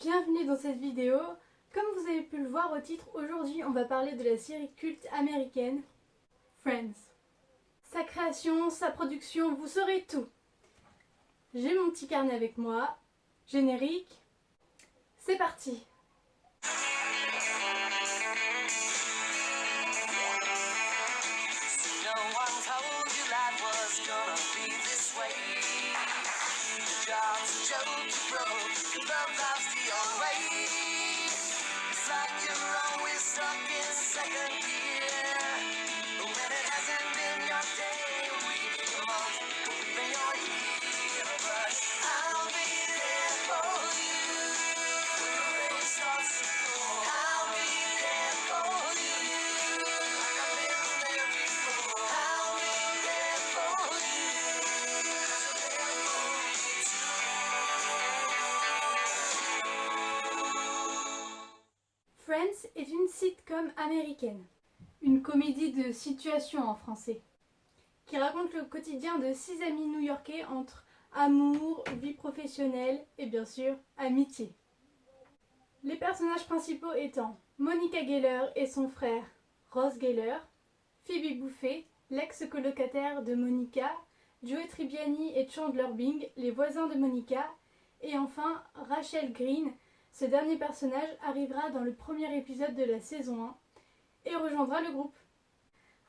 Bienvenue dans cette vidéo. Comme vous avez pu le voir au titre, aujourd'hui on va parler de la série culte américaine Friends. Sa création, sa production, vous saurez tout. J'ai mon petit carnet avec moi. Générique. C'est parti. Friends est une sitcom américaine, une comédie de situation en français, qui raconte le quotidien de 6 amis new-yorkais entre amour, vie professionnelle et bien sûr amitié. Les personnages principaux étant Monica Geller et son frère Ross Geller, Phoebe Buffay, l'ex-colocataire de Monica, Joey Tribbiani et Chandler Bing, les voisins de Monica, et enfin Rachel Green. Ce dernier personnage arrivera dans le premier épisode de la saison 1 et rejoindra le groupe.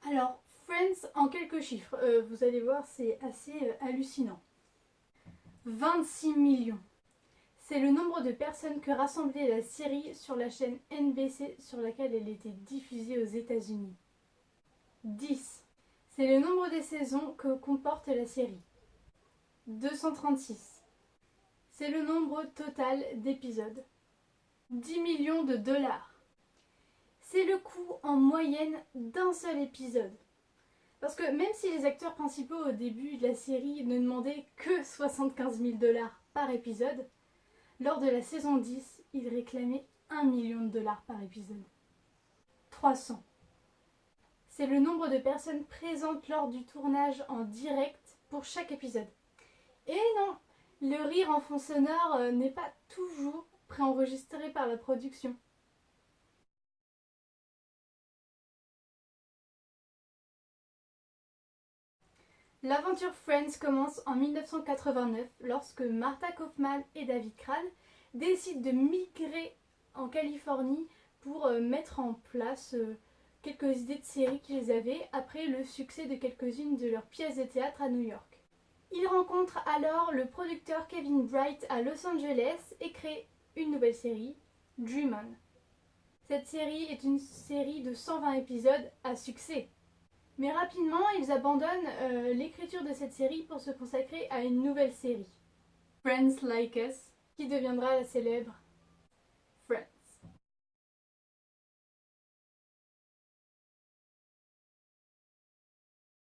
Alors, Friends en quelques chiffres, vous allez voir, c'est assez hallucinant. 26 millions. C'est le nombre de personnes que rassemblait la série sur la chaîne NBC sur laquelle elle était diffusée aux États-Unis. 10. C'est le nombre des saisons que comporte la série. 236. C'est le nombre total d'épisodes. 10 millions de dollars. C'est le coût en moyenne d'un seul épisode. Parce que même si les acteurs principaux au début de la série ne demandaient que 75 000 dollars par épisode, lors de la saison 10, ils réclamaient 1 million de dollars par épisode. 300. C'est le nombre de personnes présentes lors du tournage en direct pour chaque épisode. Et non, le rire en fond sonore n'est pas toujours préenregistré par la production. L'aventure Friends commence en 1989 lorsque Martha Kaufman et David Crane décident de migrer en Californie pour mettre en place quelques idées de séries qu'ils avaient après le succès de quelques-unes de leurs pièces de théâtre à New York. Ils rencontrent alors le producteur Kevin Bright à Los Angeles et créent une nouvelle série, Dream On. Cette série est une série de 120 épisodes à succès. Mais rapidement, ils abandonnent l'écriture de cette série pour se consacrer à une nouvelle série, Friends Like Us, qui deviendra la célèbre Friends.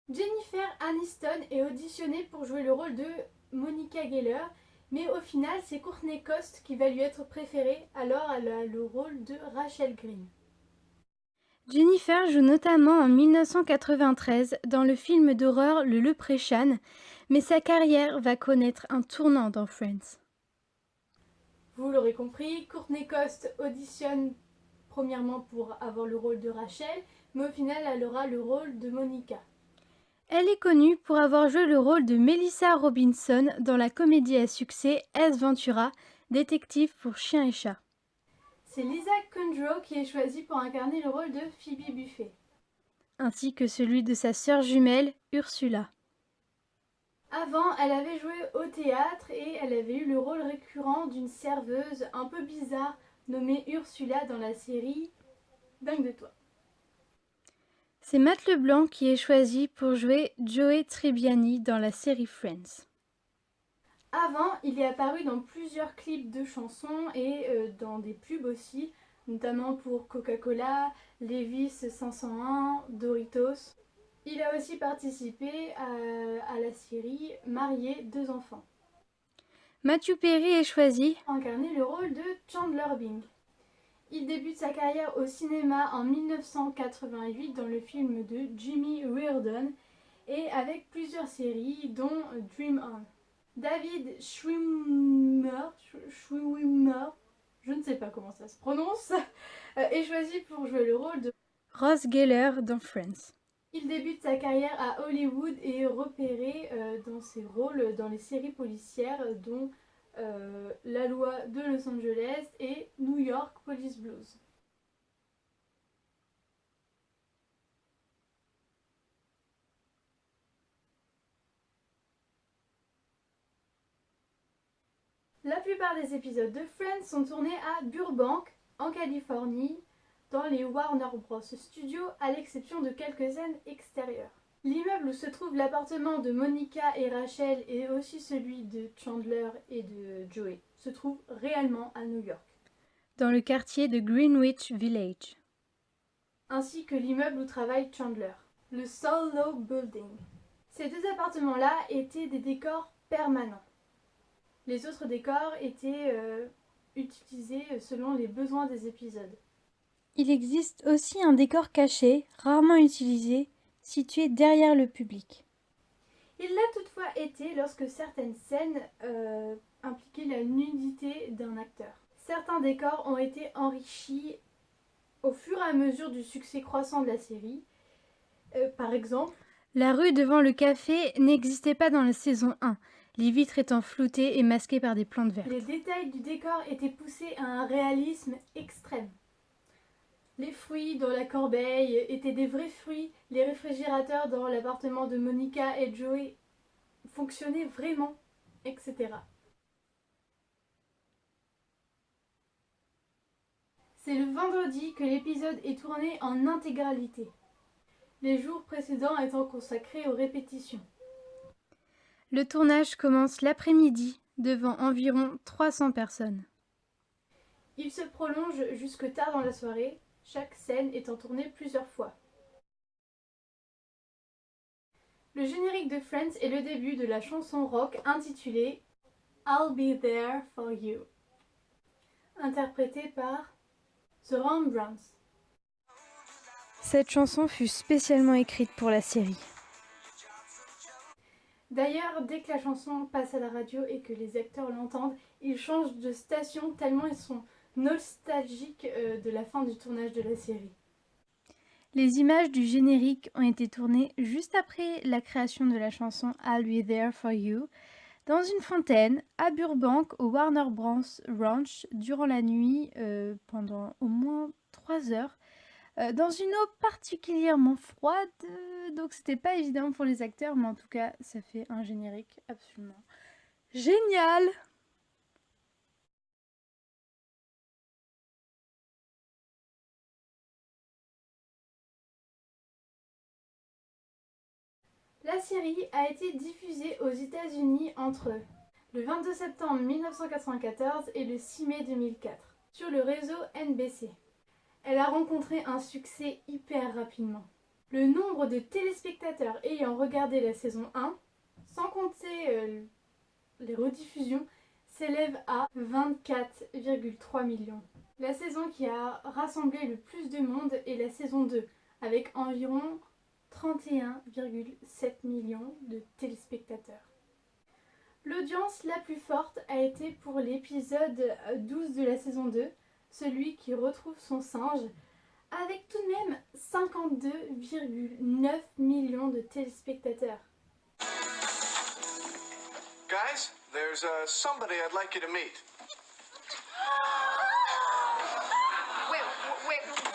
Jennifer Aniston est auditionnée pour jouer le rôle de Monica Geller, mais au final, c'est Courtney Cox qui va lui être préférée, alors elle a le rôle de Rachel Green. Jennifer joue notamment en 1993 dans le film d'horreur Le Leprechaun, mais sa carrière va connaître un tournant dans Friends. Vous l'aurez compris, Courtney Cox auditionne premièrement pour avoir le rôle de Rachel, mais au final elle aura le rôle de Monica. Elle est connue pour avoir joué le rôle de Melissa Robinson dans la comédie à succès Ace Ventura, détective pour chiens et chats. C'est Lisa Kudrow qui est choisie pour incarner le rôle de Phoebe Buffay, ainsi que celui de sa sœur jumelle Ursula. Avant, elle avait joué au théâtre et elle avait eu le rôle récurrent d'une serveuse un peu bizarre nommée Ursula dans la série Dingue de toi. C'est Matt Leblanc qui est choisi pour jouer Joey Tribbiani dans la série Friends. Avant, il est apparu dans plusieurs clips de chansons et dans des pubs aussi, notamment pour Coca-Cola, Levi's 501, Doritos. Il a aussi participé à la série Marié, 2 enfants. Matthew Perry est choisi pour incarner le rôle de Chandler Bing. Il débute sa carrière au cinéma en 1988 dans le film de Jimmy Reardon et avec plusieurs séries dont Dream On. David Schwimmer, sais pas comment ça se prononce, est choisi pour jouer le rôle de Ross Geller dans Friends. Il débute sa carrière à Hollywood et est repéré dans ses rôles dans les séries policières dont La Loi de Los Angeles et New York Police Blues. La plupart des épisodes de Friends sont tournés à Burbank, en Californie, dans les Warner Bros. Studios, à l'exception de quelques scènes extérieures. L'immeuble où se trouve l'appartement de Monica et Rachel et aussi celui de Chandler et de Joey se trouve réellement à New York. Dans le quartier de Greenwich Village. Ainsi que l'immeuble où travaille Chandler, le Solo Building. Ces deux appartements-là étaient des décors permanents. Les autres décors étaient utilisés selon les besoins des épisodes. Il existe aussi un décor caché, rarement utilisé, situé derrière le public. Il l'a toutefois été lorsque certaines scènes impliquaient la nudité d'un acteur. Certains décors ont été enrichis au fur et à mesure du succès croissant de la série. Par exemple, la rue devant le café n'existait pas dans la saison 1, les vitres étant floutées et masquées par des plantes vertes. Les détails du décor étaient poussés à un réalisme extrême. Les fruits dans la corbeille étaient des vrais fruits. Les réfrigérateurs dans l'appartement de Monica et Joey fonctionnaient vraiment, etc. C'est le vendredi que l'épisode est tourné en intégralité, les jours précédents étant consacrés aux répétitions. Le tournage commence l'après-midi devant environ 300 personnes. Il se prolonge jusque tard dans la soirée, chaque scène étant tournée plusieurs fois. Le générique de Friends est le début de la chanson rock intitulée I'll Be There For You, interprétée par The Rembrandts. Cette chanson fut spécialement écrite pour la série. D'ailleurs, dès que la chanson passe à la radio et que les acteurs l'entendent, ils changent de station tellement ils sont nostalgiques de la fin du tournage de la série. Les images du générique ont été tournées juste après la création de la chanson I'll Be There For You, dans une fontaine à Burbank au Warner Bros. Ranch durant la nuit pendant au moins 3 heures, dans une eau particulièrement froide, donc c'était pas évident pour les acteurs, mais en tout cas ça fait un générique absolument génial. La série a été diffusée aux États-Unis entre le 22 septembre 1994 et le 6 mai 2004 sur le réseau NBC. Elle a rencontré un succès hyper rapidement. Le nombre de téléspectateurs ayant regardé la saison 1, sans compter les rediffusions, s'élève à 24,3 millions. La saison qui a rassemblé le plus de monde est la saison 2, avec environ 31,7 millions de téléspectateurs. L'audience la plus forte a été pour l'épisode 12 de la saison 2, celui qui retrouve son singe, avec tout de même 52,9 millions de téléspectateurs. Guys, there's somebody I'd like you to meet. Wait,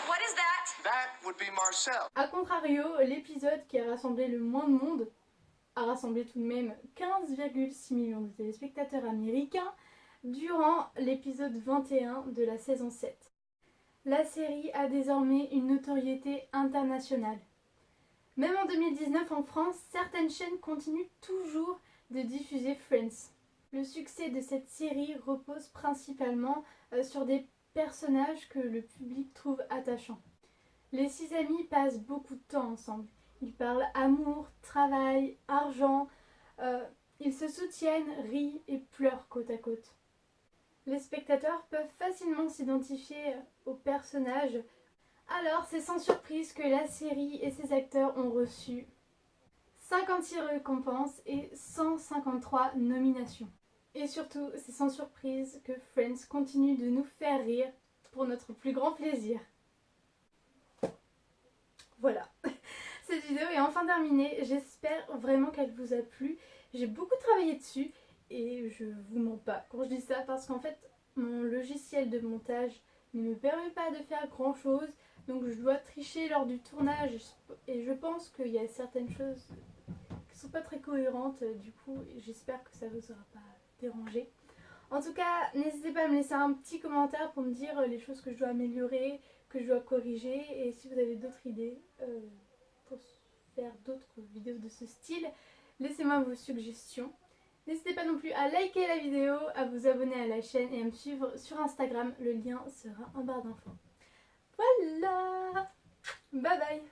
what is that? That would be Marcel. A contrario, l'épisode qui a rassemblé le moins de monde a rassemblé tout de même 15,6 millions de téléspectateurs américains durant l'épisode 21 de la saison 7. La série a désormais une notoriété internationale. Même en 2019 en France, certaines chaînes continuent toujours de diffuser Friends. Le succès de cette série repose principalement sur des personnages que le public trouve attachants. Les 6 amis passent beaucoup de temps ensemble. Ils parlent amour, travail, argent. Ils se soutiennent, rient et pleurent côte à côte. Les spectateurs peuvent facilement s'identifier aux personnages. Alors c'est sans surprise que la série et ses acteurs ont reçu 56 récompenses et 153 nominations. Et surtout, c'est sans surprise que Friends continue de nous faire rire pour notre plus grand plaisir. Voilà, cette vidéo est enfin terminée. J'espère vraiment qu'elle vous a plu. J'ai beaucoup travaillé dessus et je vous mens pas quand je dis ça parce qu'en fait, mon logiciel de montage ne me permet pas de faire grand chose. Donc je dois tricher lors du tournage et je pense qu'il y a certaines choses qui sont pas très cohérentes. Du coup, j'espère que ça vous aura pas dérangé. En tout cas, n'hésitez pas à me laisser un petit commentaire pour me dire les choses que je dois améliorer, que je dois corriger. Et si vous avez d'autres idées pour faire d'autres vidéos de ce style, laissez-moi vos suggestions. N'hésitez pas non plus à liker la vidéo, à vous abonner à la chaîne et à me suivre sur Instagram. Le lien sera en barre d'infos. Voilà! Bye bye!